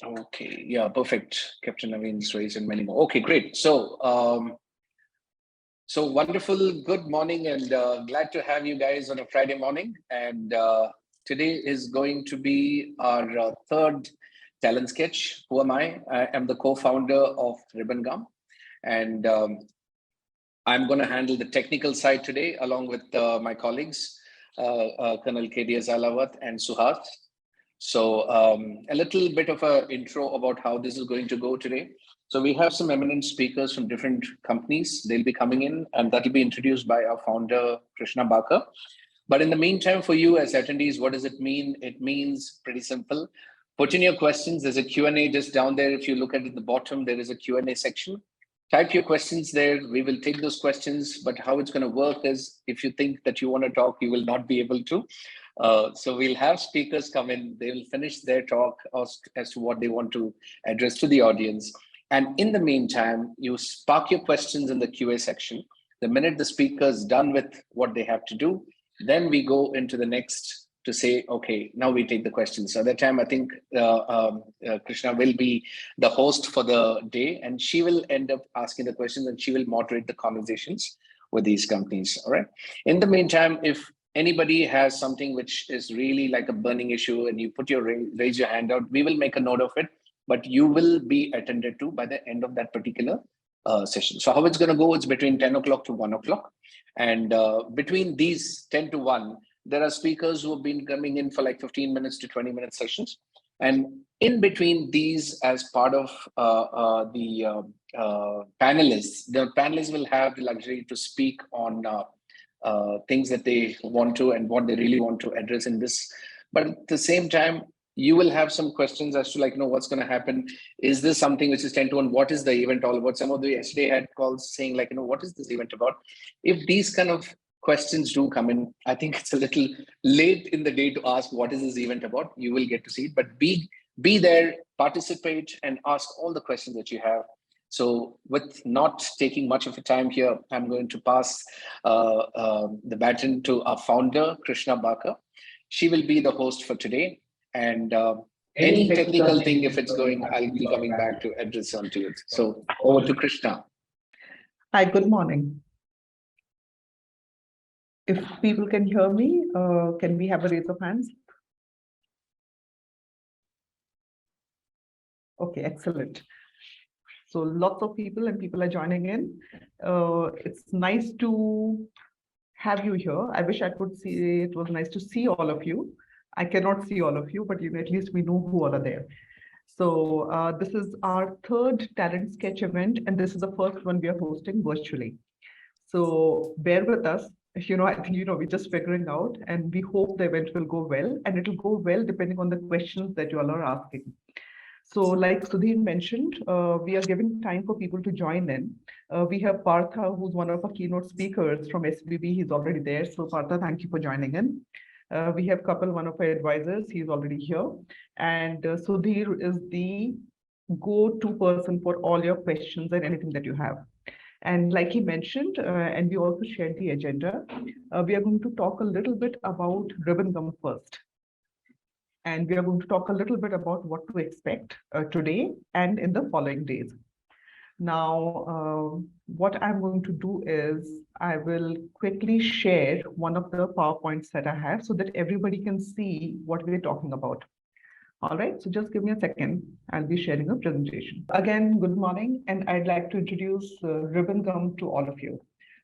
Okay, yeah, perfect. Captain Naveen's raised and many more. Okay, great. So wonderful. Good morning, and glad to have you guys on a Friday morning. And today is going to be our third talent sketch. Who am I? I am the co-founder of Ribbon Gum, and I'm going to handle the technical side today, along with my colleagues, Colonel Kedia Zalawat and Suhas. So a little bit of an intro about how this is going to go today. So we have some eminent speakers from different companies. They'll be coming in, and that'll be introduced by our founder, Krishna Baka. But in the meantime, for you as attendees, what does it mean? It means pretty simple. Put in your questions. There's a Q&A just down there. If you look at the bottom, there is a Q&A section. Type your questions there. We will take those questions. But how it's going to work is if you think that you want to talk, you will not be able to. So we'll have speakers come in. They will finish their talk as to what they want to address to the audience. And in the meantime, you spark your questions in the QA section. The minute the speaker is done with what they have to do, then we go into the next to say, okay, now we take the questions. So at that time, I think Krishna will be the host for the day, and she will end up asking the questions, and she will moderate the conversations with these companies. All right. In the meantime, if anybody has something which is really like a burning issue and you put your raise your hand out, we will make a note of it, but you will be attended to by the end of that particular session. So how it's going to go, it's between 10 o'clock to 1 o'clock. And between these 10 to 1, there are speakers who have been coming in for like 15 minutes to 20-minute sessions. And in between these, as part of the panelists will have the luxury to speak on things that they want to and what they really want to address in this. But at the same time, you will have some questions as to like, what's going to happen? Is this something which is 10 to 1? What is the event all about? Some of the yesterday had calls saying like, what is this event about? If these kind of questions do come in, I think it's a little late in the day to ask what is this event about. You will get to see it, but be there, participate, and ask all the questions that you have. So with not taking much of a time here, I'm going to pass the baton to our founder, Krishna Baka. She will be the host for today. And any technical thing, if it's going, I'll be coming back to address onto it. So over to Krishna. Hi, good morning. If people can hear me, can we have a raise of hands? Okay, excellent. So lots of people are joining in. It's nice to have you here. I wish I could see, it was nice to see all of you. I cannot see all of you, but at least we know who all are there. So this is our third talent sketch event, and this is the first one we are hosting virtually. So bear with us. I think, we're just figuring out, and we hope the event will go well, and it will go well depending on the questions that you all are asking. So like Sudhir mentioned, we are giving time for people to join in. We have Partha, who's one of our keynote speakers from SBB. He's already there. So Partha, thank you for joining in. We have Kapil, one of our advisors. He's already here. And Sudhir is the go-to person for all your questions and anything that you have. And like he mentioned, and we also shared the agenda, we are going to talk a little bit about Ribbon Gum first. And we are going to talk a little bit about what to expect today and in the following days. Now, what I'm going to do is I will quickly share one of the PowerPoints that I have so that everybody can see what we're talking about. All right, so just give me a second. I'll be sharing a presentation. Again, good morning, and I'd like to introduce Ribbon Gum to all of you.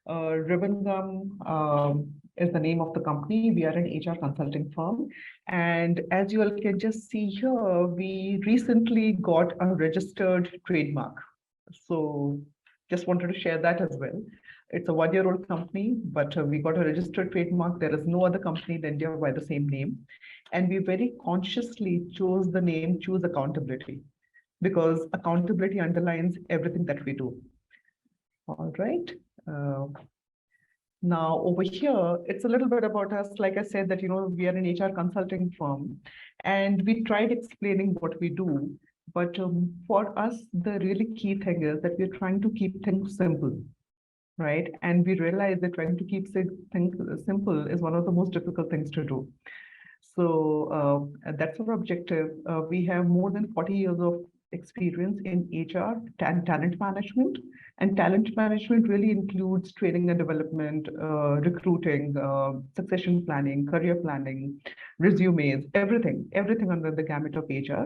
Ribbon Gum is the name of the company. We are an HR consulting firm. And as you all can just see here, we recently got a registered trademark. So just wanted to share that as well. It's a one-year-old company, but we got a registered trademark. There is no other company in India by the same name. And we very consciously chose the name Choose Accountability, because accountability underlines everything that we do. All right. Now over here, it's a little bit about us. Like I said, that, we are an HR consulting firm, and we tried explaining what we do. But for us, the really key thing is that we're trying to keep things simple, right? And we realize that trying to keep things simple is one of the most difficult things to do. So that's our objective. We have more than 40 years of experience in HR and talent management. And talent management really includes training and development, recruiting, succession planning, career planning, resumes, everything under the gamut of HR.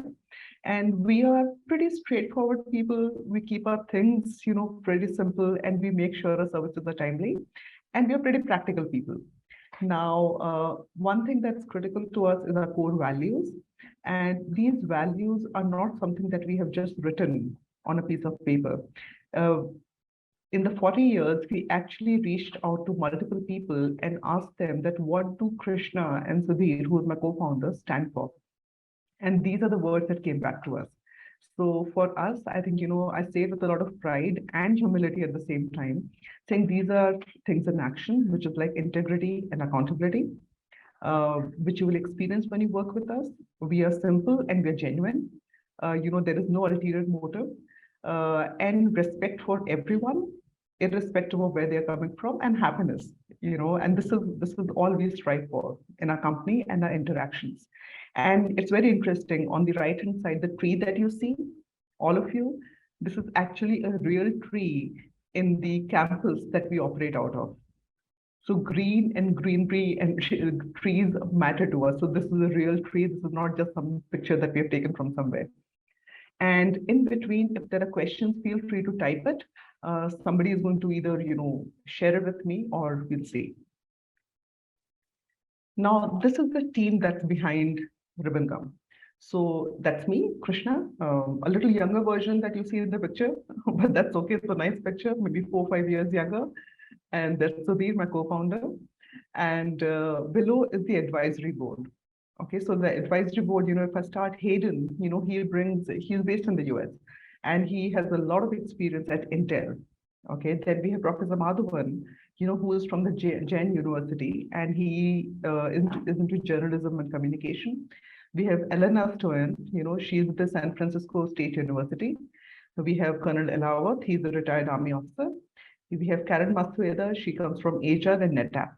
And we are pretty straightforward people. We keep our things, pretty simple, and we make sure our services are timely. And we are pretty practical people. Now, one thing that's critical to us is our core values. And these values are not something that we have just written on a piece of paper. Uh, in the 40 years, we actually reached out to multiple people and asked them that what do Krishna and Sudhir, who is my co-founder, stand for? And these are the words that came back to us. So for us, I think, I say it with a lot of pride and humility at the same time, saying these are things in action, which is like integrity and accountability, which you will experience when you work with us. We are simple and we're genuine. There is no ulterior motive, and respect for everyone, irrespective of where they're coming from, and happiness. And this is all we strive for in our company and our interactions. And it's very interesting. On the right hand side, the tree that you see, all of you, this is actually a real tree in the campus that we operate out of. So green and greenery and trees matter to us. So this is a real tree. This is not just some picture that we have taken from somewhere. And in between, if there are questions, feel free to type it. Somebody is going to either, share it with me or we'll see. Now, this is the team that's behind Ribbon Gum. So that's me, Krishna, a little younger version that you see in the picture, but that's okay. It's a nice picture, maybe 4 or 5 years younger. And that's Sudhir, my co-founder. And below is the advisory board. Okay, so the advisory board, if I start Hayden, he's based in the US and he has a lot of experience at Intel. Okay, then we have Professor Madhavan, who is from the Jain University, and he is into journalism and communication. We have Elena Stoyan, she's at the San Francisco State University. We have Colonel Elawat, he's a retired Army officer. We have Karen Masueda, she comes from HR and NetApp.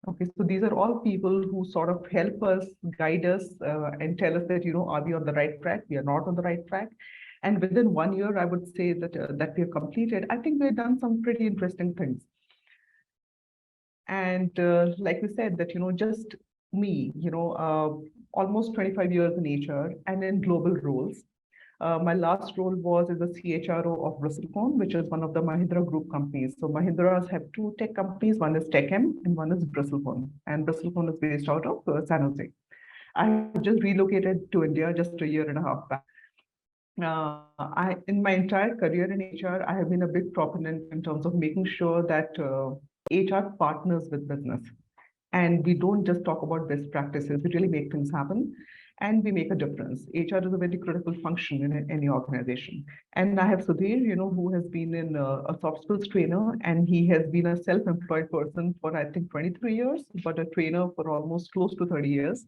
Okay, so these are all people who sort of help us, guide us, and tell us that, are we on the right track? We are not on the right track. And within 1 year, I would say that we have completed. I think we've done some pretty interesting things. And like we said, that, just me, almost 25 years in HR and in global roles. My last role was as a CHRO of Bristlecone, which is one of the Mahindra Group companies. So Mahindras have two tech companies, one is TechM and one is Bristlecone. And Bristlecone is based out of San Jose. I just relocated to India just a year and a half back. In my entire career in HR, I have been a big proponent in terms of making sure that HR partners with business. And we don't just talk about best practices, we really make things happen and we make a difference. HR is a very critical function in any organization. And I have Sudhir, who has been in a soft skills trainer, and he has been a self-employed person for, I think, 23 years, but a trainer for almost close to 30 years.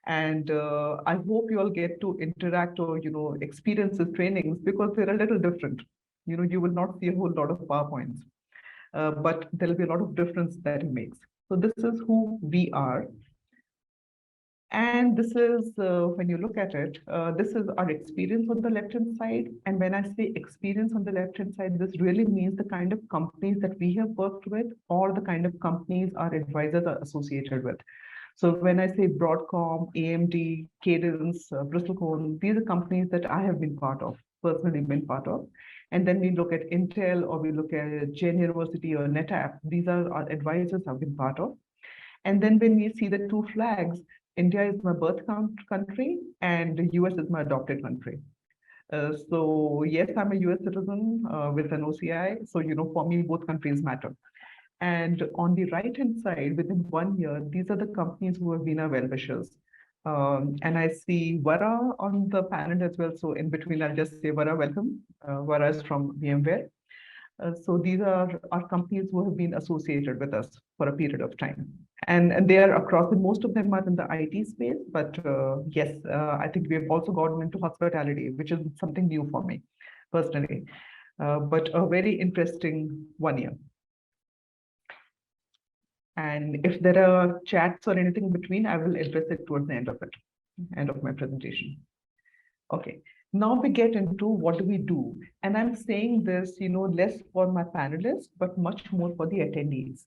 And I hope you all get to interact or, experience his trainings because they're a little different. You will not see a whole lot of PowerPoints, but there'll be a lot of difference that he makes. So this is who we are. And this is, when you look at it, this is our experience on the left-hand side. And when I say experience on the left-hand side, this really means the kind of companies that we have worked with or the kind of companies our advisors are associated with. So when I say Broadcom, AMD, Cadence, Bristlecone, these are companies that I have been part of, personally been part of. And then we look at Intel or we look at Jain University or NetApp, these are our advisors have been part of. And then when we see the two flags, India is my birth country and the US is my adopted country. So yes, I'm a US citizen with an OCI. So, for me, both countries matter. And on the right-hand side, within 1 year, these are the companies who have been our well-wishers. And I see Vara on the panel as well. So in between, I'll just say Vara, welcome. Vara is from VMware. So these are our companies who have been associated with us for a period of time. And they are across, and most of them are in the IT space. But yes, I think we have also gotten into hospitality, which is something new for me personally. But a very interesting 1 year. And if there are chats or anything between, I will address it towards the end of my presentation. Okay, now we get into what do we do? And I'm saying this, less for my panelists, but much more for the attendees.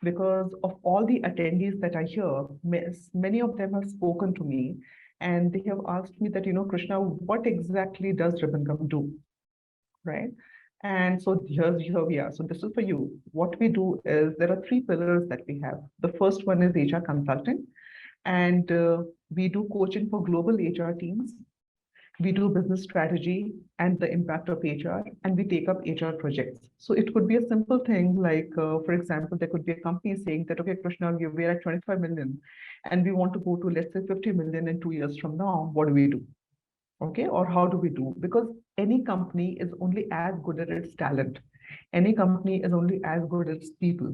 Because of all the attendees that I hear, many of them have spoken to me and they have asked me that, Krishna, what exactly does Ribbon Gum do? Right? And so here we are. So this is for you. What we do is there are three pillars that we have. The first one is HR consulting, and we do coaching for global HR teams. We do business strategy and the impact of HR, and we take up HR projects. So it could be a simple thing like, for example, there could be a company saying that, okay, Krishna, we're at 25 million and we want to go to, let's say, 50 million in 2 years from now. What do we do? Okay, or how do we do? Because any company is only as good as its talent. Any company is only as good as its people.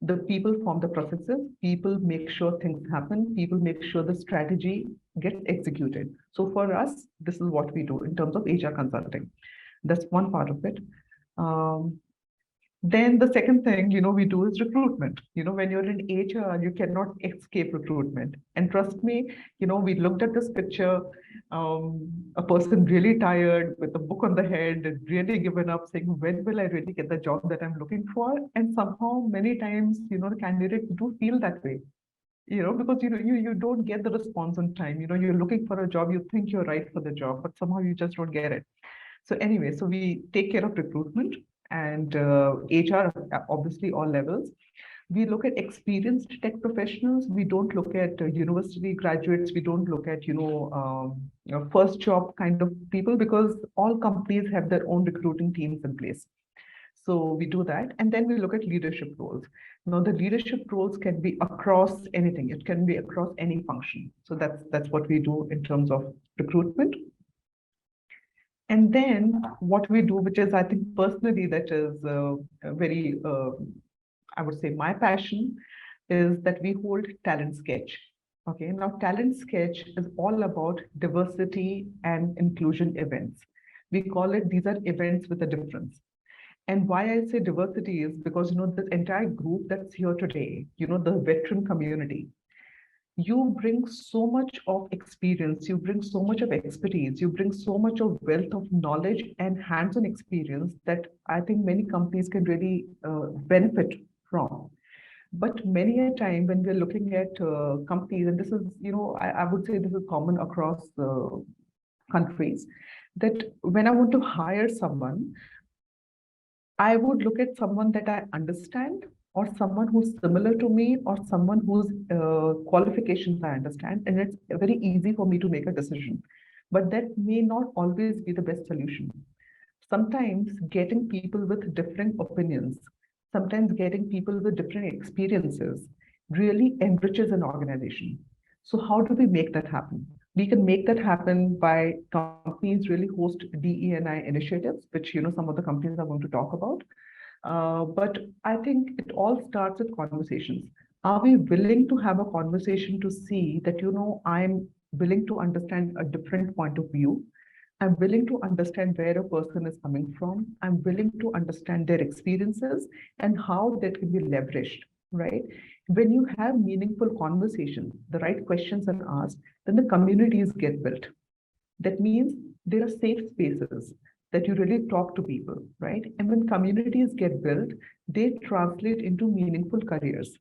The people form the processes, people make sure things happen, people make sure the strategy gets executed. So for us, this is what we do in terms of HR consulting. That's one part of it. Um, then the second thing, we do is recruitment. When you're in HR, you cannot escape recruitment. And trust me, we looked at this picture, a person really tired with a book on the head, really given up, saying, when will I really get the job that I'm looking for? And somehow, many times, the candidates do feel that way. Because you don't get the response on time. You're looking for a job, you think you're right for the job, but somehow you just don't get it. So anyway, so we take care of recruitment and HR, obviously all levels. We look at experienced tech professionals. We don't look at university graduates. We don't look at, first job kind of people, because all companies have their own recruiting teams in place. So we do that. And then we look at leadership roles. Now, the leadership roles can be across anything. It can be across any function. So that's what we do in terms of recruitment. And then what we do, which is, I think personally, that is very, I would say my passion, is that we hold talent sketch. Okay, now talent sketch is all about diversity and inclusion events. We call it, these are events with a difference. And why I say diversity is because, this entire group that's here today, the veteran community, you bring so much of experience, you bring so much of expertise, you bring so much of wealth of knowledge and hands-on experience that I think many companies can really benefit from. But many a time when we're looking at companies, and this is, I would say this is common across countries, that when I want to hire someone, I would look at someone that I understand, or someone who's similar to me, or someone whose qualifications I understand, and it's very easy for me to make a decision. But that may not always be the best solution. Sometimes getting people with different opinions, sometimes getting people with different experiences really enriches an organization. So how do we make that happen? We can make that happen by companies really host DE&I initiatives, which some of the companies are going to talk about. But I think it all starts with conversations. Are we willing to have a conversation to see that, I'm willing to understand a different point of view? I'm willing to understand where a person is coming from. I'm willing to understand their experiences and how that can be leveraged, right? When you have meaningful conversations, the right questions are asked, then the communities get built. That means there are safe spaces that you really talk to people, right? And when communities get built, they translate into meaningful careers.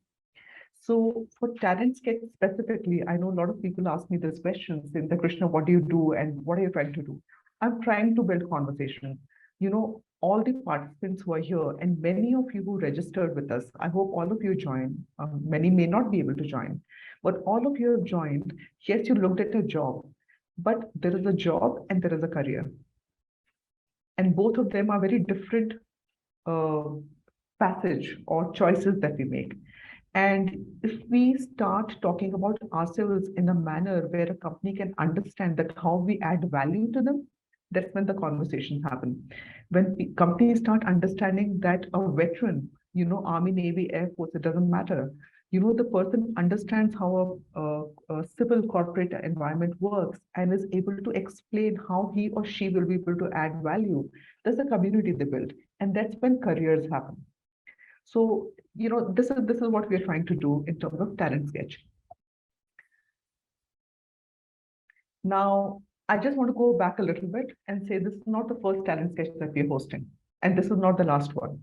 So for talent sketch specifically, I know a lot of people ask me this question, saying that, Krishna, what do you do and what are you trying to do? I'm trying to build conversation. All the participants who are here and many of you who registered with us, I hope all of you join. Many may not be able to join, but all of you have joined. Yes, you looked at a job, but there is a job and there is a career. And both of them are very different uh, passage or choices that we make. And if we start talking about ourselves in a manner where a company can understand that how we add value to them, that's when the conversations happen. When companies start understanding that a veteran, Army, Navy, Air Force, it doesn't matter. The person understands how a civil corporate environment works and is able to explain how he or she will be able to add value. That's the community they build. And that's when careers happen. So, this is what we're trying to do in terms of talent sketch. Now, I just want to go back a little bit and say this is not the first talent sketch that we're hosting, and this is not the last one.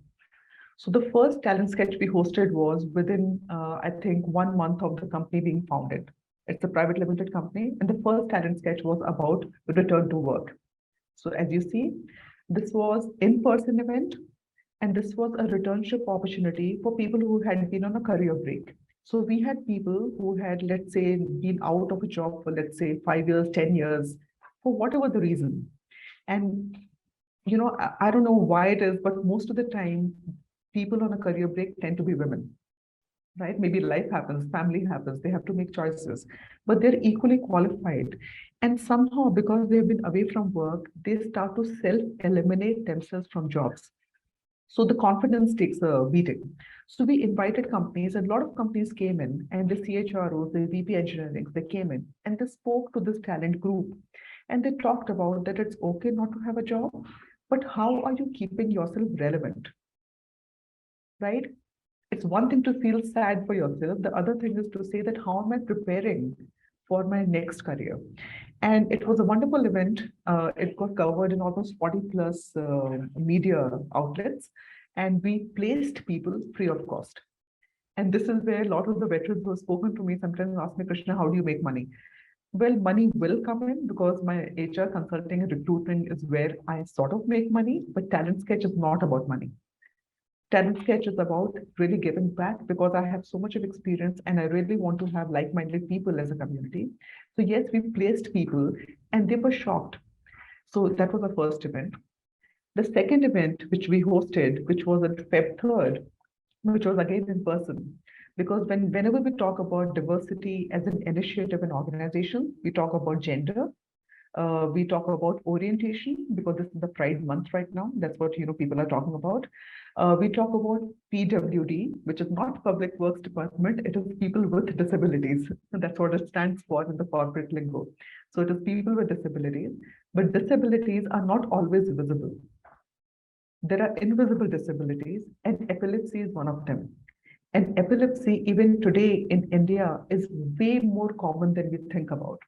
So the first talent sketch we hosted was within, I think, 1 month of the company being founded. It's a private limited company, and the first talent sketch was about return to work. So as you see, this was in-person event, and this was a returnship opportunity for people who had been on a career break. So we had people who had, let's say, been out of a job for, let's say, 5 years, 10 years, for whatever the reason. And I don't know why it is, but most of the time, people on a career break tend to be women, right? Maybe life happens, family happens, they have to make choices, but they're equally qualified. And somehow, because they've been away from work, they start to self-eliminate themselves from jobs. So the confidence takes a beating. So we invited companies, and a lot of companies came in, and the CHROs, the VP engineering, they came in and they spoke to this talent group. And they talked about that it's okay not to have a job, but how are you keeping yourself relevant, right? It's one thing to feel sad for yourself. The other thing is to say that how am I preparing for my next career? And it was a wonderful event. It got covered in almost 40 plus media outlets, and we placed people free of cost. And this is where a lot of the veterans who have spoken to me sometimes ask me, Krishna, how do you make money? Well, money will come in because my HR consulting and recruitment is where I sort of make money, but Talent Sketch is not about money. Talent Sketch is about really giving back because I have so much of experience and I really want to have like-minded people as a community. So yes, we placed people and they were shocked. So that was the first event. The second event, which we hosted, which was on Feb 3rd, which was again in person. Because whenever we talk about diversity as an initiative in organization, we talk about gender, we talk about orientation because this is the Pride Month right now. That's what people are talking about. We talk about PWD, which is not Public Works Department. It is people with disabilities. That's what it stands for in the corporate lingo. So it is people with disabilities, but disabilities are not always visible. There are invisible disabilities, and epilepsy is one of them. And epilepsy, even today in India, is way more common than we think about.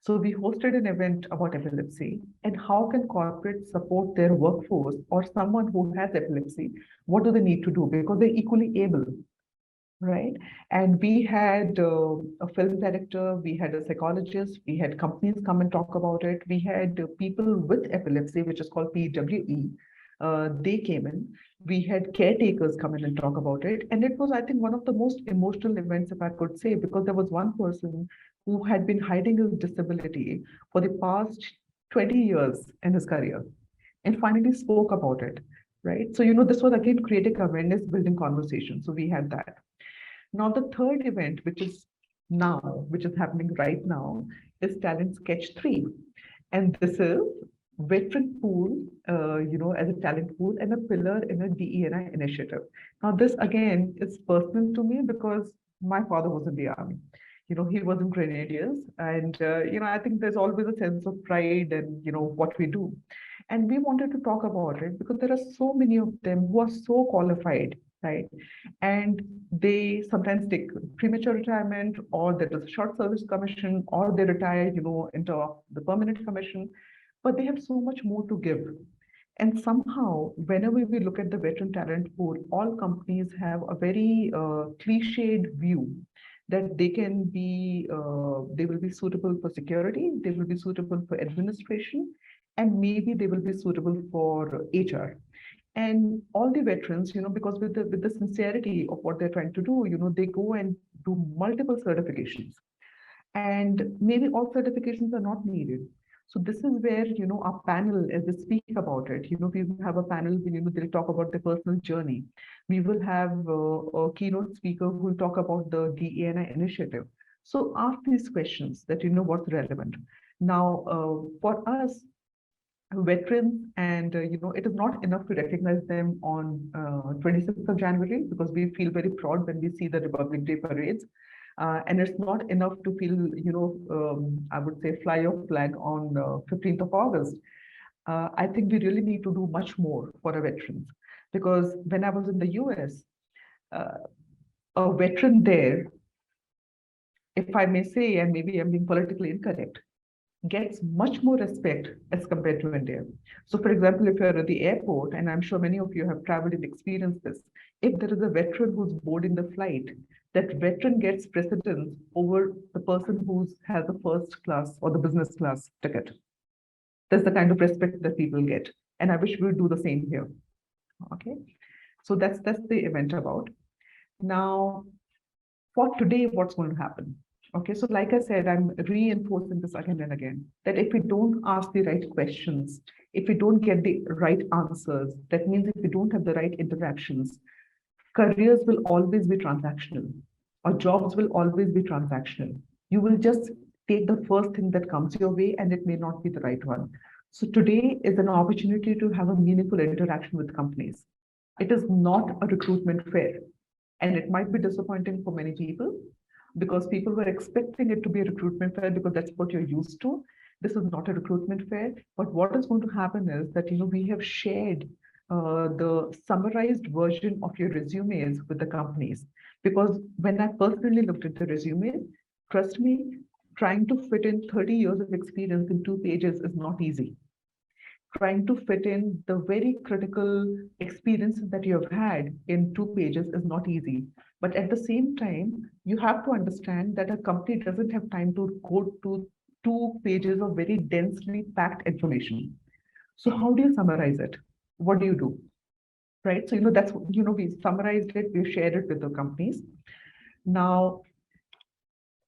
So we hosted an event about epilepsy and how can corporates support their workforce or someone who has epilepsy? What do they need to do? Because they're equally able, right? And we had a film director, we had a psychologist, we had companies come and talk about it. We had people with epilepsy, which is called PWE. They came in. We had caretakers come in and talk about it. And it was, I think, one of the most emotional events, if I could say, because there was one person who had been hiding his disability for the past 20 years in his career and finally spoke about it, right? So, this was again creating awareness, building conversation. So we had that. Now, the third event, which is happening right now, is Talent Sketch 3. And this is veteran pool, as a talent pool and a pillar in a DE&I initiative. Now, this again is personal to me because my father was in the army. He was in Grenadiers, and I think there's always a sense of pride and what we do. And we wanted to talk about it because there are so many of them who are so qualified, right? And they sometimes take premature retirement, or there is a short service commission, or they retire, into the permanent commission, but they have so much more to give. And somehow, whenever we look at the veteran talent pool, all companies have a very cliched view that they will be suitable for security, they will be suitable for administration, and maybe they will be suitable for HR. And all the veterans, because with the sincerity of what they're trying to do, they go and do multiple certifications, and maybe all certifications are not needed. So this is where our panel, as they speak about it, we have a panel, they'll talk about their personal journey. We will have a keynote speaker who will talk about the DENI initiative. So ask these questions that what's relevant. Now, for us, veterans, and it is not enough to recognize them on 26th of January, because we feel very proud when we see the Republic Day parades. And it's not enough to feel, I would say, fly your flag on 15th of August. I think we really need to do much more for our veterans. Because when I was in the US, uh, a veteran there, if I may say, and maybe I'm being politically incorrect, gets much more respect as compared to India. So, for example, if you're at the airport, and I'm sure many of you have traveled and experienced this, if there is a veteran who's boarding the flight, that veteran gets precedence over the person who has the first class or the business class ticket. That's the kind of respect that people get. And I wish we would do the same here. Okay. So that's the event about. Now, for today, what's going to happen? Okay, so like I said, I'm reinforcing this again and again, that if we don't ask the right questions, if we don't get the right answers, that means if we don't have the right interactions, careers will always be transactional, or jobs will always be transactional. You will just take the first thing that comes your way, and it may not be the right one. So today is an opportunity to have a meaningful interaction with companies. It is not a recruitment fair. And it might be disappointing for many people because people were expecting it to be a recruitment fair because that's what you're used to. This is not a recruitment fair. But what is going to happen is that we have shared the summarized version of your resumes with the companies. Because when I personally looked at the resume, trust me, trying to fit in 30 years of experience in 2 pages is not easy. Trying to fit in the very critical experiences that you have had in 2 pages is not easy. But at the same time, you have to understand that a company doesn't have time to go to 2 pages of very densely packed information. So how do you summarize it? What do you do? Right? So, that's, we summarized it, we shared it with the companies. Now,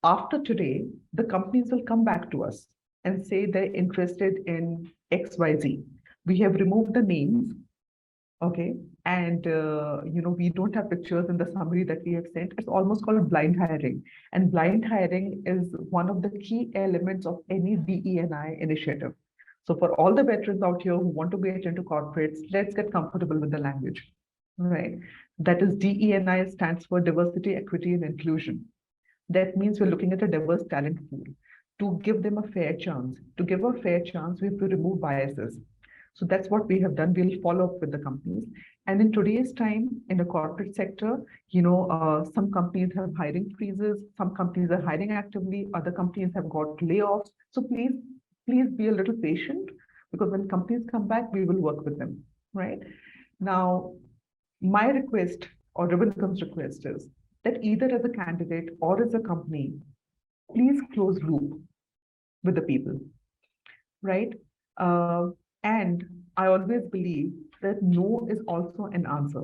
after today, the companies will come back to us and say they're interested in XYZ. We have removed the names, okay? And, we don't have pictures in the summary that we have sent. It's almost called blind hiring. And blind hiring is one of the key elements of any DE&I initiative. So for all the veterans out here who want to get into corporates, let's get comfortable with the language, right? That is DE&I stands for diversity, equity, and inclusion. That means we're looking at a diverse talent pool to give them a fair chance. To give a fair chance, we have to remove biases. So that's what we have done. We'll follow up with the companies. And in today's time, in the corporate sector, some companies have hiring freezes, some companies are hiring actively, other companies have got layoffs. So please be a little patient because when companies come back, we will work with them, right? Now, my request or Ribbon request is that either as a candidate or as a company, please close loop with the people, right? And I always believe that no is also an answer.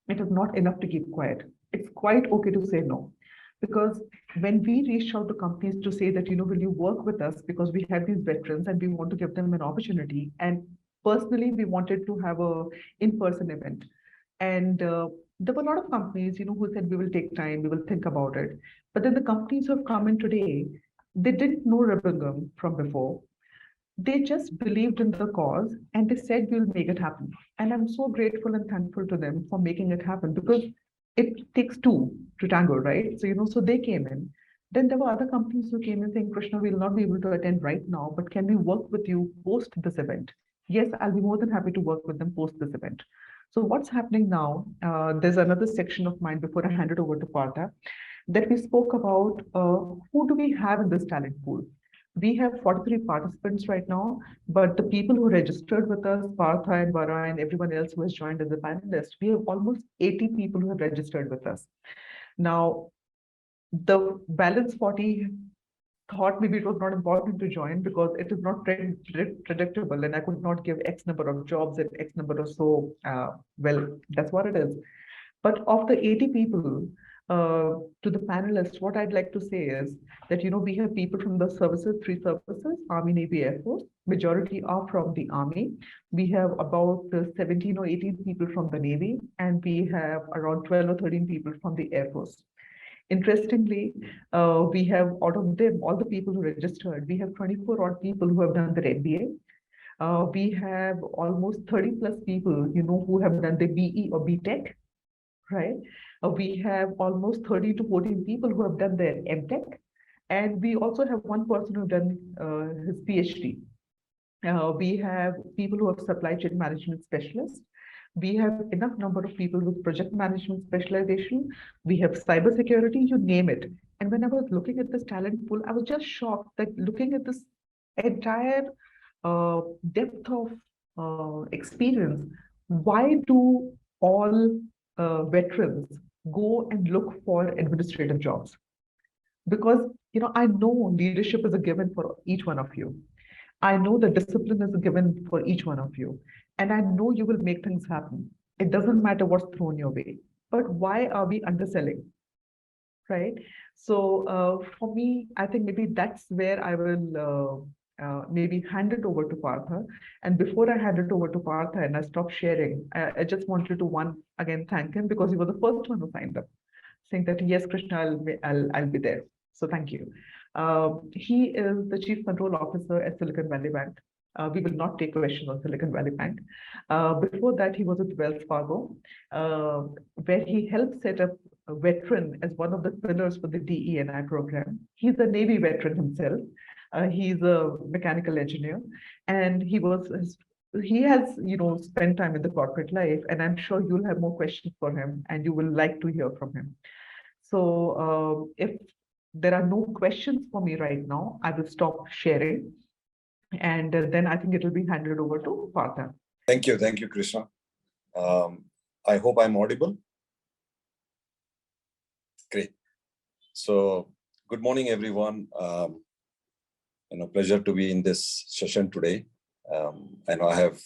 It is not enough to keep quiet. It's quite okay to say no. Because when we reach out to companies to say that, will you work with us because we have these veterans and we want to give them an opportunity. And personally, we wanted to have a in-person event. And there were a lot of companies, who said, we will take time, we will think about it. But then the companies who have come in today, they didn't know Ribbon from before. They just believed in the cause and they said, we'll make it happen. And I'm so grateful and thankful to them for making it happen because it takes two to tango, right? So, so they came in. Then there were other companies who came in saying, Krishna, we'll not be able to attend right now, but can we work with you post this event? Yes, I'll be more than happy to work with them post this event. So what's happening now? There's another section of mine before I hand it over to Partha that we spoke about who do we have in this talent pool? We have 43 participants right now, but the people who registered with us, Partha and Vara and everyone else who has joined as a panelist, we have almost 80 people who have registered with us. Now, the balance 40 thought maybe it was not important to join because it is not predictable and I could not give X number of jobs and X number or so. Well, that's what it is. But of the 80 people, to the panelists, what I'd like to say is that, we have people from the services, three services, Army, Navy, Air Force. Majority are from the Army. We have about 17 or 18 people from the Navy, and we have around 12 or 13 people from the Air Force. Interestingly, we have out of them, all the people who registered, we have 24 odd people who have done their MBA. We have almost 30 plus people, who have done the BE or BTech, right? We have almost 30 to 14 people who have done their MTech. And we also have one person who done his PhD. We have people who have supply chain management specialists. We have enough number of people with project management specialization. We have cybersecurity, you name it. And when I was looking at this talent pool, I was just shocked that looking at this entire depth of experience, why do all veterans go and look for administrative jobs? Because I know leadership is a given for each one of you. I know the discipline is a given for each one of you. And I know you will make things happen. It doesn't matter what's thrown your way. But why are we underselling? Right? So for me, I think maybe that's where I will maybe hand it over to Partha. And before I hand it over to Partha and I stop sharing, I just wanted to again thank him because he was the first one who signed up, saying that yes, Krishna, I'll be there. So thank you. He is the Chief Control Officer at Silicon Valley Bank. We will not take questions on Silicon Valley Bank. Before that, he was at Wells Fargo, where he helped set up a veteran as one of the pillars for the DE&I program. He's a Navy veteran himself. He's a mechanical engineer, and he has spent time in the corporate life, and I'm sure you'll have more questions for him, and you will like to hear from him. So if there are no questions for me right now, I will stop sharing. And then I think it will be handed over to Partha. Thank you, Krishna. I hope I'm audible. Great. So, good morning, everyone. Pleasure to be in this session today. I know I have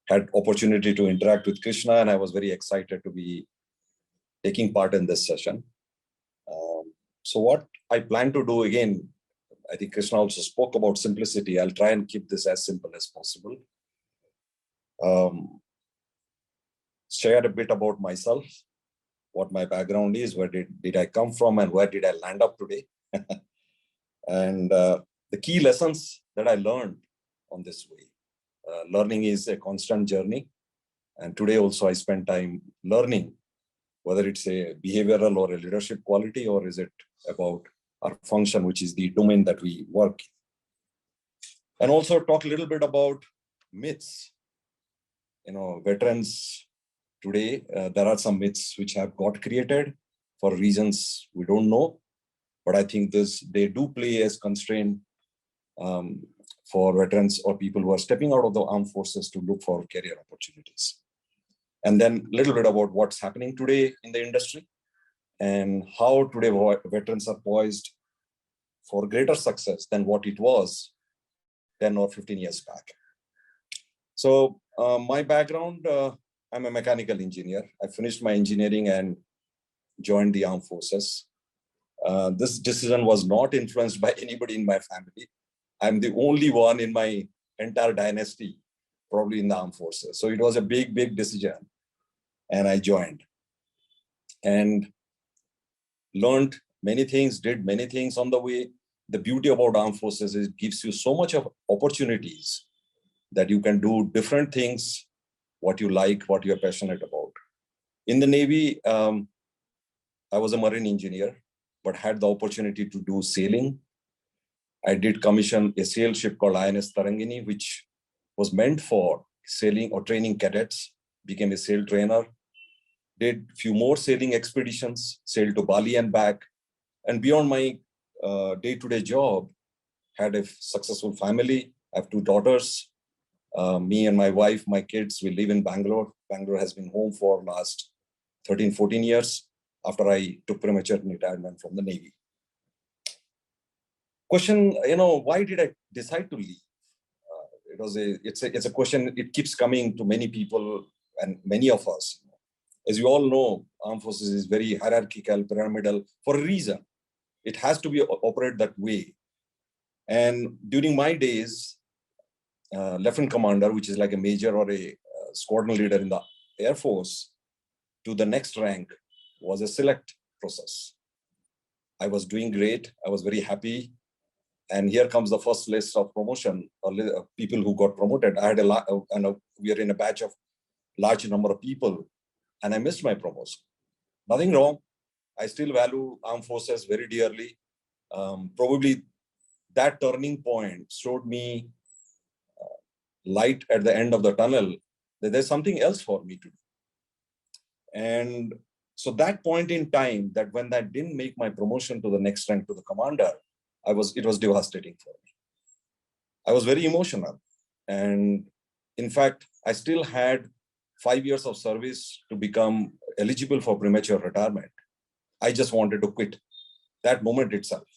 had opportunity to interact with Krishna, and I was very excited to be taking part in this session. So what I plan to do, again, I think Krishna also spoke about simplicity. I'll try and keep this as simple as possible. Share a bit about myself, what my background is, where did I come from, and where did I land up today. And the key lessons that I learned on this way. Learning is a constant journey. And today also I spend time learning, whether it's a behavioral or a leadership quality, or is it about our function, which is the domain that we work in. And also talk a little bit about myths. Veterans today, there are some myths which have got created for reasons we don't know, but I think they do play as constraint for veterans or people who are stepping out of the armed forces to look for career opportunities. And then a little bit about what's happening today in the industry and how today veterans are poised for greater success than what it was 10 or 15 years back. So my background, I'm a mechanical engineer. I finished my engineering and joined the armed forces. This decision was not influenced by anybody in my family. I'm the only one in my entire dynasty, probably in the armed forces. So it was a big, big decision. And I joined and learned many things, did many things on the way. The beauty about armed forces is it gives you so much of opportunities that you can do different things, what you like, what you're passionate about. In the Navy, I was a marine engineer, but had the opportunity to do sailing. I did commission a sail ship called INS Tarangini, which was meant for sailing or training cadets, became a sail trainer, did a few more sailing expeditions, sailed to Bali and back. And beyond my day-to-day job, had a successful family. I have 2 daughters. Me and my wife, my kids, we live in Bangalore. Bangalore has been home for last 13, 14 years after I took premature retirement from the Navy. Question, why did I decide to leave? It's a question, it keeps coming to many people and many of us. As you all know, armed forces is very hierarchical, pyramidal for a reason. It has to be operate that way. And during my days, lieutenant commander, which is like a major or a squadron leader in the Air Force, to the next rank was a select process. I was doing great. I was very happy. And here comes the first list of promotion, or people who got promoted. I had we are in a batch of large number of people, and I missed my promotion. Nothing wrong. I still value armed forces very dearly. Probably that turning point showed me light at the end of the tunnel that there's something else for me to do. And so that point in time, that when I didn't make my promotion to the next rank to the commander, it was devastating for me. I was very emotional. And in fact, I still had 5 years of service to become eligible for premature retirement. I just wanted to quit that moment itself.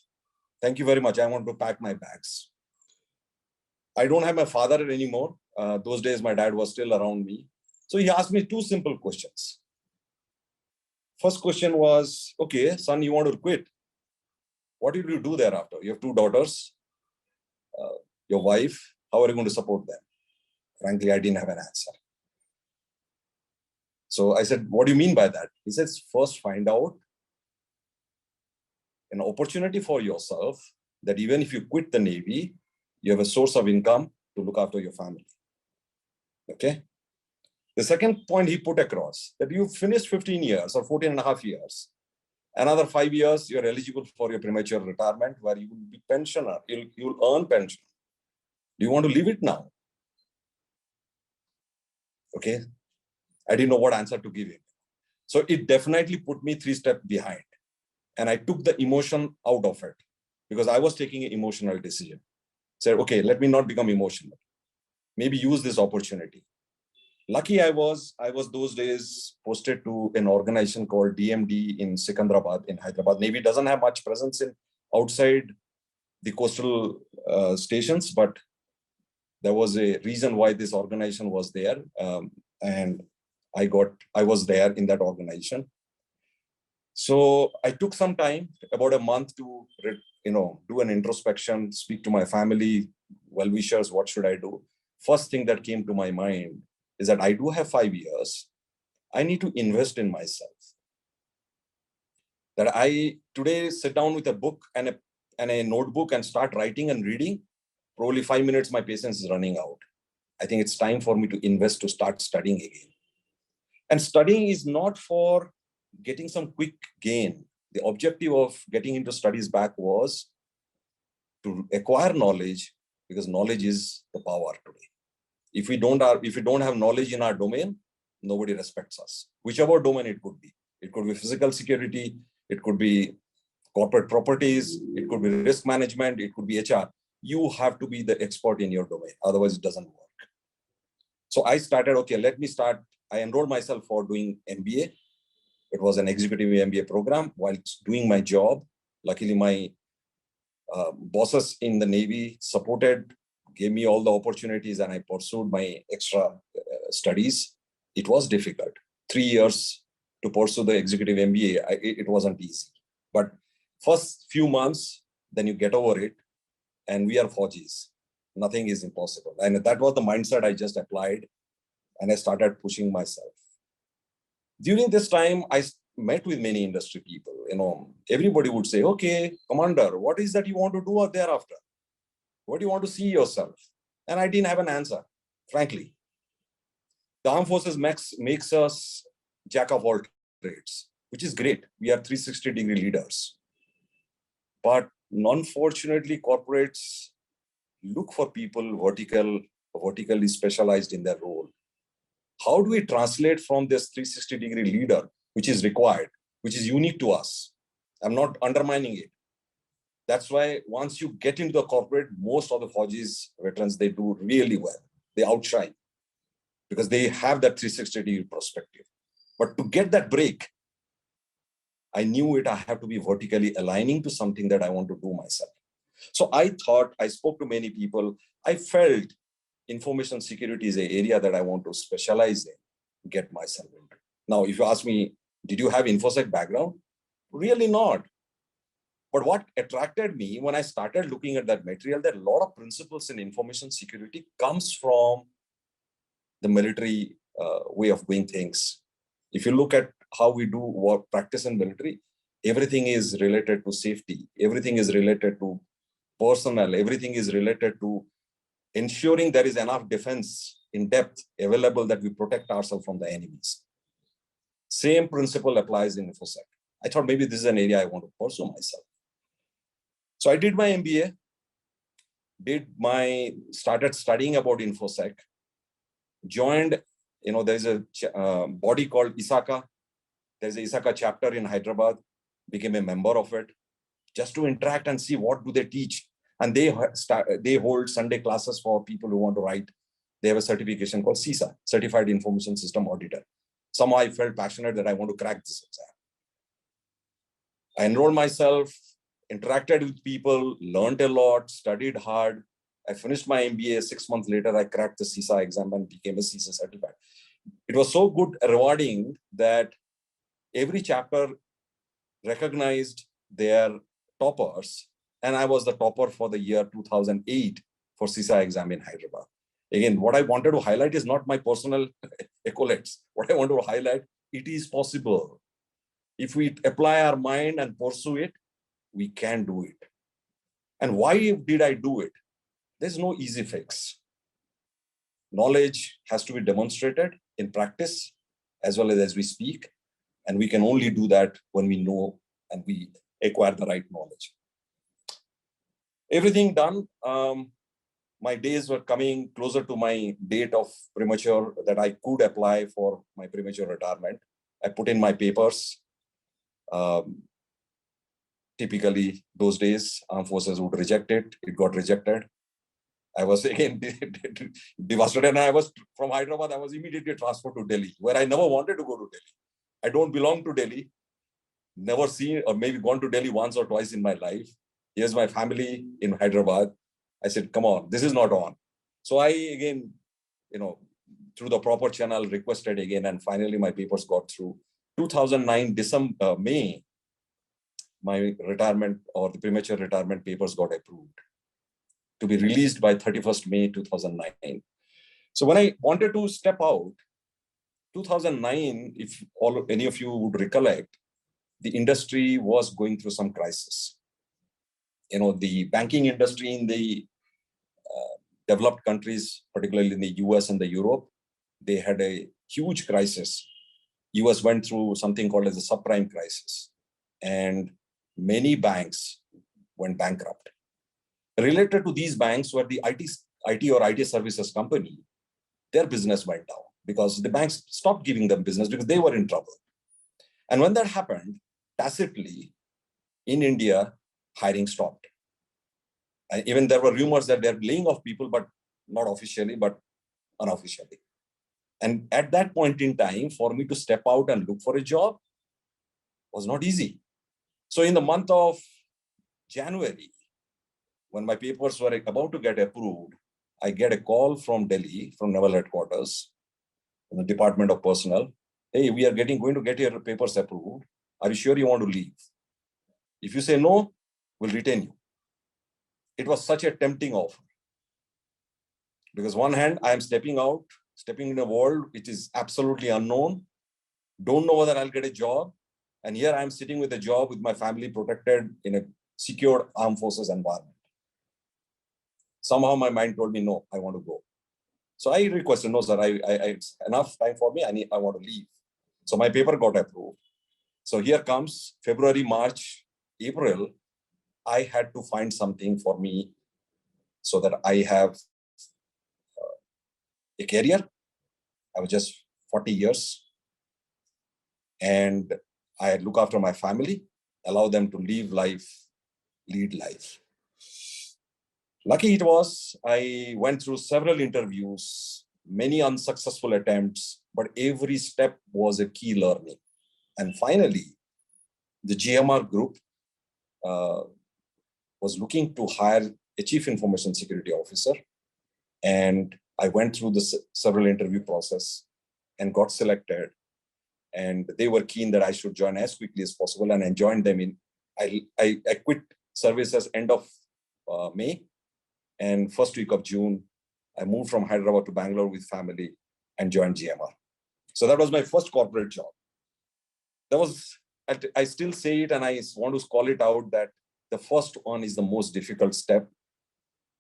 Thank you very much. I want to pack my bags. I don't have my father anymore. Those days, my dad was still around me. So he asked me 2 simple questions. First question was, okay, son, you want to quit? What will you do thereafter? You have 2 daughters, your wife. How are you going to support them? Frankly, I didn't have an answer. So I said, what do you mean by that? He says, first find out an opportunity for yourself that even if you quit the Navy, you have a source of income to look after your family. Okay. The second point he put across, that you finished 15 years or 14 and a half years. Another 5 years, you're eligible for your premature retirement where you will be pensioner. You'll earn pension. Do you want to leave it now? Okay. I didn't know what answer to give him. So it definitely put me 3 steps behind. And I took the emotion out of it because I was taking an emotional decision. Said, okay, let me not become emotional. Maybe use this opportunity. Lucky I was those days posted to an organization called DMD in Secunderabad in Hyderabad. Navy doesn't have much presence in outside the coastal stations, but there was a reason why this organization was there. And I was there in that organization. So I took some time, about a month, to do an introspection, speak to my family, well-wishers, what should I do? First thing that came to my mind is that I do have 5 years. I need to invest in myself. That I today sit down with a book and a notebook and start writing and reading. Probably 5 minutes, my patience is running out. I think it's time for me to invest, to start studying again. And studying is not for getting some quick gain. The objective of getting into studies back was to acquire knowledge, because knowledge is the power today. If we don't have knowledge in our domain, nobody respects us. Whichever domain it could be. It could be physical security, it could be corporate properties, it could be risk management, it could be HR. You have to be the expert in your domain. Otherwise, it doesn't work. So I started, okay, let me start. I enrolled myself for doing MBA. It was an executive MBA program while doing my job. Luckily, my bosses in the Navy supported, gave me all the opportunities, and I pursued my extra studies. It was difficult. 3 years to pursue the executive MBA, it wasn't easy. But first few months, then you get over it, and we are Fauji's. Nothing is impossible. And that was the mindset I just applied, and I started pushing myself. During this time, I met with many industry people. Everybody would say, okay, Commander, what is that you want to do thereafter? What do you want to see yourself? And I didn't have an answer, frankly. The armed forces makes us jack of all trades, which is great. We are 360-degree leaders. But unfortunately, corporates look for people vertically specialized in their role. How do we translate from this 360-degree leader, which is required, which is unique to us? I'm not undermining it. That's why once you get into the corporate, most of the Fauji's veterans, they do really well. They outshine because they have that 360-degree perspective. But to get that break, I knew I have to be vertically aligning to something that I want to do myself. So I spoke to many people. I felt information security is an area that I want to specialize in, get myself into. Now, if you ask me, did you have InfoSec background? Really not. But what attracted me when I started looking at that material, that a lot of principles in information security comes from the military way of doing things. If you look at how we do work practice in military, everything is related to safety. Everything is related to personnel. Everything is related to ensuring there is enough defense in depth available that we protect ourselves from the enemies. Same principle applies in InfoSec. I thought maybe this is an area I want to pursue myself. So I did my MBA, started studying about InfoSec, joined there's a body called ISACA. There's a ISACA chapter in Hyderabad, became a member of it, just to interact and see what do they teach. And they hold Sunday classes for people who want to write. They have a certification called CISA, Certified Information System Auditor. Somehow I felt passionate that I want to crack this exam. I enrolled myself, interacted with people, learned a lot, studied hard. I finished my MBA. 6 months later, I cracked the CISA exam and became a CISA certified. It was so good, rewarding, that every chapter recognized their toppers. And I was the topper for the year 2008 for CISA exam in Hyderabad. Again, what I wanted to highlight is not my personal accolades. What I want to highlight, it is possible. If we apply our mind and pursue it, we can do it. And why did I do it? There's no easy fix. Knowledge has to be demonstrated in practice as well as we speak. And we can only do that when we know and we acquire the right knowledge. Everything done. My days were coming closer to my date of premature, that I could apply for my premature retirement. I put in my papers. Typically, those days, armed forces would reject it. It got rejected. I was again devastated. And I was from Hyderabad. I was immediately transferred to Delhi, where I never wanted to go to Delhi. I don't belong to Delhi. Never seen or maybe gone to Delhi once or twice in my life. Here's my family in Hyderabad. I said, come on, this is not on. So I, again, through the proper channel, requested again, and finally my papers got through. 2009, May, my retirement or the premature retirement papers got approved to be released by 31st May 2009. So when I wanted to step out, 2009, if any of you would recollect, the industry was going through some crisis. The banking industry in the developed countries, particularly in the US and the Europe, they had a huge crisis. US went through something called as a subprime crisis, and many banks went bankrupt. Related to these banks were the IT or IT services company. Their business went down because the banks stopped giving them business because they were in trouble. And when that happened, tacitly in India, hiring stopped. And even there were rumors that they're laying off people, but not officially, but unofficially. And at that point in time, for me to step out and look for a job was not easy. So in the month of January, when my papers were about to get approved, I get a call from Delhi, from Naval Headquarters, from the Department of Personnel. Hey, we are going to get your papers approved. Are you sure you want to leave? If you say no, we'll retain you. It was such a tempting offer. Because one hand, I am stepping in a world which is absolutely unknown, don't know whether I'll get a job. And here I am sitting with a job with my family protected in a secured armed forces environment. Somehow my mind told me, no, I want to go. So I requested, no, sir, it's enough time for me. I want to leave. So my paper got approved. So here comes February, March, April. I had to find something for me so that I have a career. I was just 40 years. And I look after my family, allow them to live life, lead life. Lucky it was, I went through several interviews, many unsuccessful attempts, but every step was a key learning. And finally, the GMR group was looking to hire a chief information security officer. And I went through the several interview process and got selected. And they were keen that I should join as quickly as possible. And I joined them I quit service as end of May. And first week of June, I moved from Hyderabad to Bangalore with family and joined GMR. So that was my first corporate job. I still say it, and I want to call it out that the first one is the most difficult step.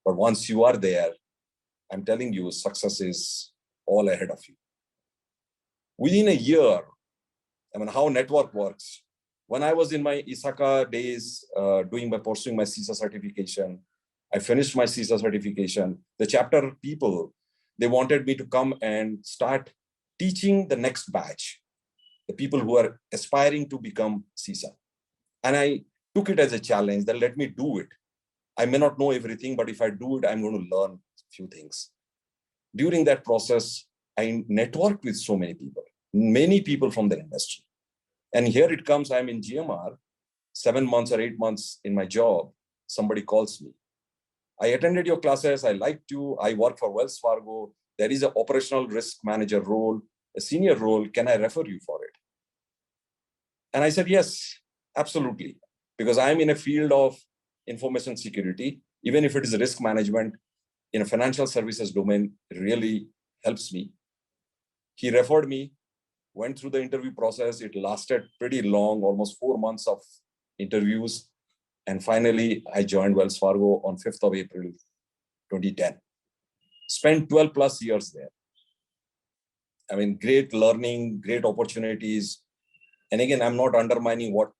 But once you are there, I'm telling you, success is all ahead of you. Within a year, how network works. When I was in my ISACA days, pursuing my CISA certification, I finished my CISA certification. The chapter people, they wanted me to come and start teaching the next batch, the people who are aspiring to become CISA. And I took it as a challenge that let me do it. I may not know everything, but if I do it, I'm going to learn a few things. During that process, I networked with so many people from the industry. And here it comes, I'm in GMR, 7 months or 8 months in my job, somebody calls me. I attended your classes, I liked you, I work for Wells Fargo, there is an operational risk manager role, a senior role, can I refer you for it? And I said, yes, absolutely. Because I'm in a field of information security, even if it is risk management in a financial services domain, it really helps me. He referred me, went through the interview process. It lasted pretty long, almost 4 months of interviews. And finally, I joined Wells Fargo on 5th of April, 2010. Spent 12 plus years there. I mean, great learning, great opportunities. And again, I'm not undermining what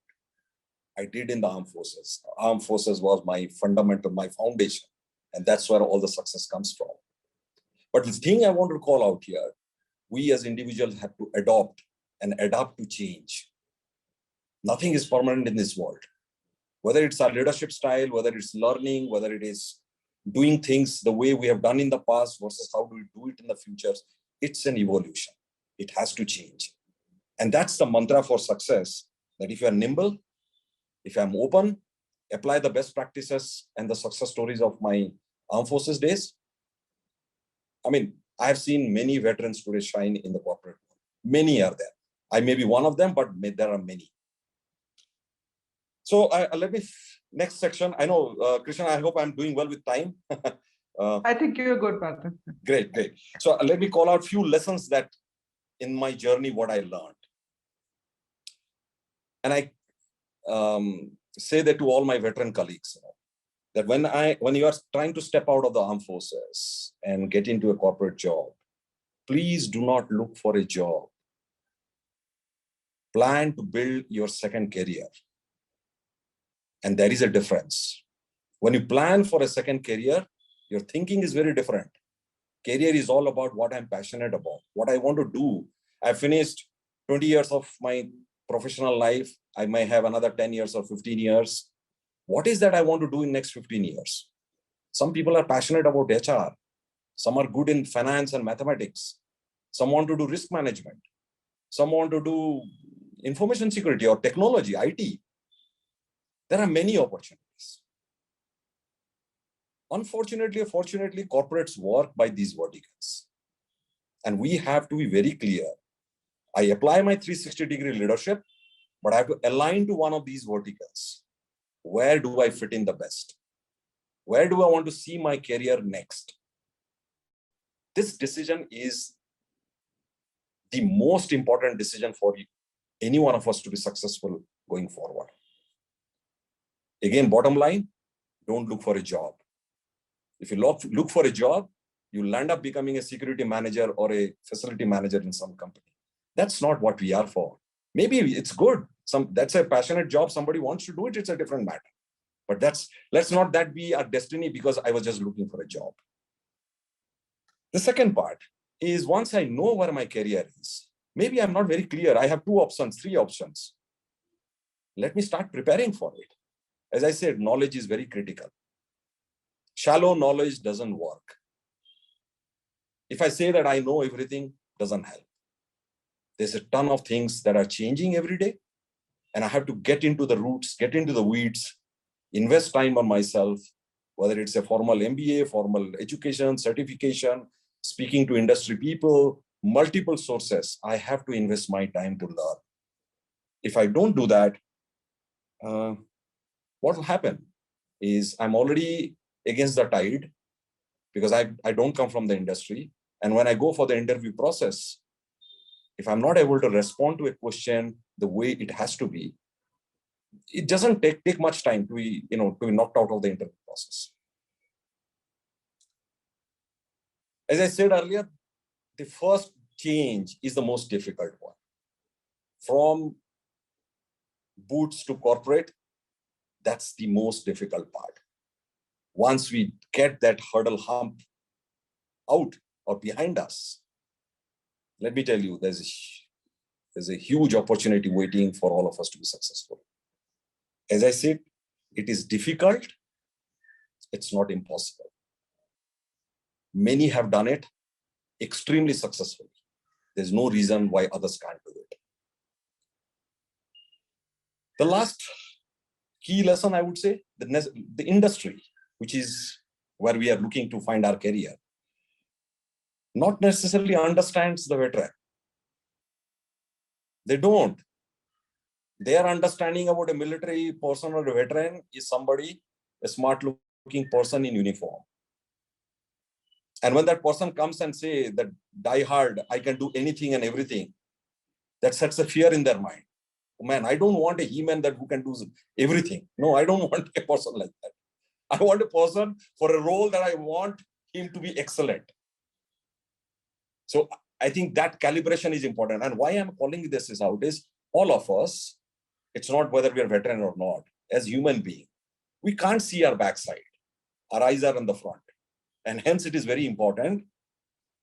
I did in the armed forces. Armed forces was my fundamental, my foundation. And that's where all the success comes from. But the thing I want to call out here, we as individuals have to adopt and adapt to change. Nothing is permanent in this world. Whether it's our leadership style, whether it's learning, whether it is doing things the way we have done in the past versus how do we do it in the future, it's an evolution. It has to change. And that's the mantra for success, that if you are nimble, if I'm open, apply the best practices and the success stories of my armed forces days. I mean, I've seen many veterans today shine in the corporate world. Many are there. I may be one of them, but there are many. So let me, next section. I know, Krishna, I hope I'm doing well with time. I think you're good, Partha. Great, great. So let me call out a few lessons that in my journey, what I learned. And I say that to all my veteran colleagues, that when you are trying to step out of the armed forces and get into a corporate job, please do not look for a job. Plan to build your second career. And there is a difference. When you plan for a second career, your thinking is very different. Career is all about what I'm passionate about, what I want to do. I finished 20 years of my professional life. I may have another 10 years or 15 years. What is that I want to do in next 15 years? Some people are passionate about HR. Some are good in finance and mathematics. Some want to do risk management. Some want to do information security or technology, IT. There are many opportunities. Unfortunately or fortunately, corporates work by these verticals. And we have to be very clear. I apply my 360-degree leadership, but I have to align to one of these verticals. Where do I fit in the best? Where do I want to see my career next? This decision is the most important decision for any one of us to be successful going forward. Again, bottom line, don't look for a job. If you look for a job, you'll end up becoming a security manager or a facility manager in some company. That's not what we are for. Maybe it's good. That's a passionate job. Somebody wants to do it. It's a different matter. But let's not that be our destiny because I was just looking for a job. The second part is once I know where my career is, maybe I'm not very clear. I have 2 options, 3 options. Let me start preparing for it. As I said, knowledge is very critical. Shallow knowledge doesn't work. If I say that I know everything, doesn't help. There's a ton of things that are changing every day. And I have to get into the roots, get into the weeds, invest time on myself, whether it's a formal MBA, formal education, certification, speaking to industry people, multiple sources. I have to invest my time to learn. If I don't do that, what will happen is I'm already against the tide because I don't come from the industry. And when I go for the interview process, if I'm not able to respond to a question the way it has to be, it doesn't take much time to be knocked out of the interview process. As I said earlier, the first change is the most difficult one. From boots to corporate, that's the most difficult part. Once we get that hurdle hump out or behind us, let me tell you, there's a huge opportunity waiting for all of us to be successful. As I said, it is difficult. It's not impossible. Many have done it extremely successfully. There's no reason why others can't do it. The last key lesson, I would say, the industry, which is where we are looking to find our career, not necessarily understands the veteran. They don't. Their understanding about a military person or a veteran is somebody, a smart looking person in uniform. And when that person comes and say that die hard, I can do anything and everything, that sets a fear in their mind. Oh, man, I don't want a he-man that who can do everything. No, I don't want a person like that. I want a person for a role that I want him to be excellent. So I think that calibration is important. And why I'm calling this out is all of us, it's not whether we are veteran or not, as human beings, we can't see our backside. Our eyes are on the front. And hence it is very important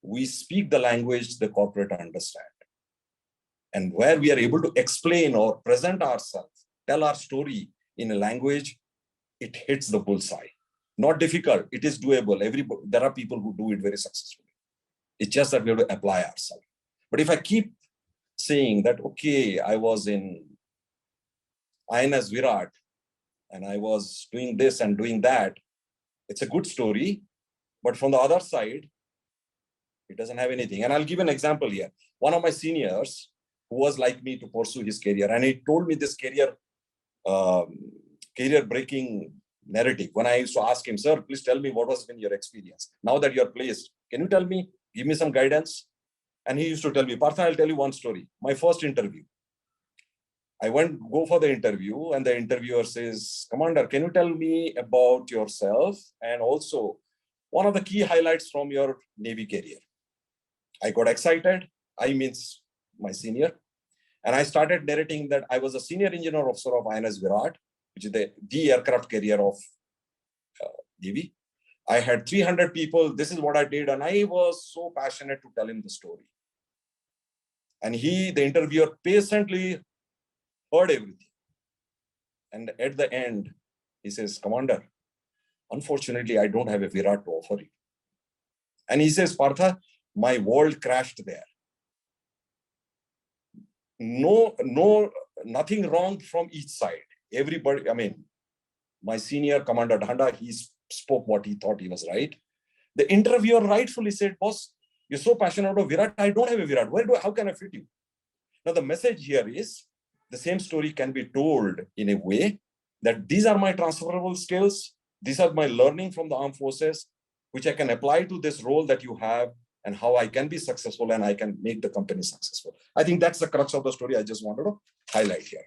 we speak the language the corporate understand. And where we are able to explain or present ourselves, tell our story in a language, it hits the bullseye. Not difficult, it is doable. There are people who do it very successfully. It's just that we have to apply ourselves. But if I keep saying that, okay, I was in INS Virat and I was doing this and doing that, it's a good story. But from the other side, it doesn't have anything. And I'll give an example here. One of my seniors who was like me to pursue his career, and he told me this career-breaking narrative. When I used to ask him, sir, please tell me what was been your experience. Now that you're placed, can you tell me, give me some guidance? And he used to tell me, Partha, I'll tell you one story. My first interview. I go for the interview and the interviewer says, Commander, can you tell me about yourself and also one of the key highlights from your Navy career? I got excited. I means my senior. And I started narrating that I was a senior engineer officer of INS Virat, which is the aircraft carrier of Navy. I had 300 people. This is what I did. And I was so passionate to tell him the story. And the interviewer, patiently heard everything. And at the end, he says, Commander, unfortunately, I don't have a Virat to offer you. And he says, Partha, my world crashed there. Nothing wrong from each side. Everybody, I mean, my senior Commander Dhanda, he spoke what he thought he was right. The interviewer rightfully said, boss, you're so passionate about Virat, I don't have a Virat. How can I fit you? Now, the message here is the same story can be told in a way that these are my transferable skills. These are my learning from the armed forces, which I can apply to this role that you have and how I can be successful and I can make the company successful. I think that's the crux of the story I just wanted to highlight here.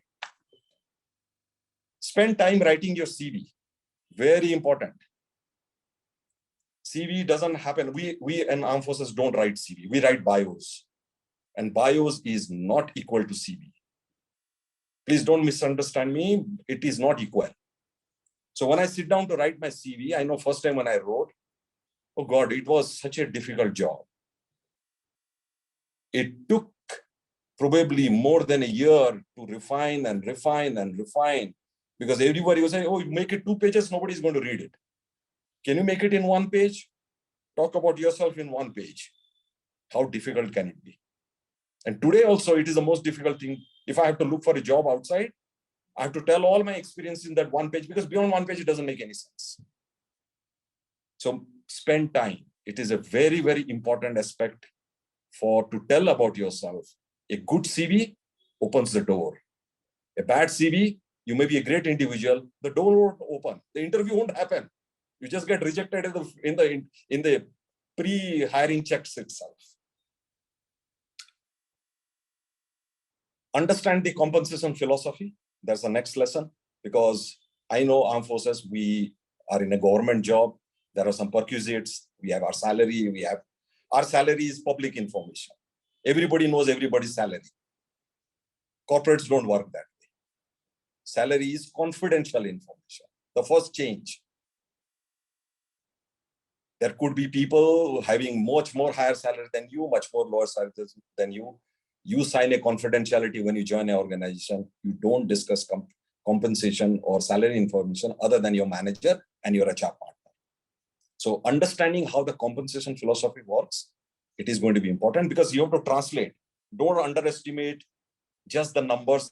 Spend time writing your CV. Very important. CV doesn't happen. We in armed forces don't write CV. We write bios. And bios is not equal to CV. Please don't misunderstand me. It is not equal. So when I sit down to write my CV, I know first time when I wrote, oh God, it was such a difficult job. It took probably more than a year to refine and refine and refine, because everybody was saying, oh, you make it 2 pages, nobody's going to read it. Can you make it in 1 page? Talk about yourself in 1 page. How difficult can it be? And today also, it is the most difficult thing. If I have to look for a job outside, I have to tell all my experience in that 1 page, because beyond 1 page, it doesn't make any sense. So spend time. It is a very, very important aspect to tell about yourself. A good CV opens the door. A bad CV, you may be a great individual, the door won't open. The interview won't happen. You just get rejected in the pre-hiring checks itself. Understand the compensation philosophy. That's the next lesson, because I know armed forces, we are in a government job. There are some perquisites. We have our salary. Our salary is public information. Everybody knows everybody's salary. Corporates don't work that way. Salary is confidential information. The first change. There could be people having much more higher salary than you, much more lower salary than you. You sign a confidentiality when you join an organization. You don't discuss compensation or salary information other than your manager and your HR partner. So understanding how the compensation philosophy works, it is going to be important because you have to translate. Don't underestimate just the numbers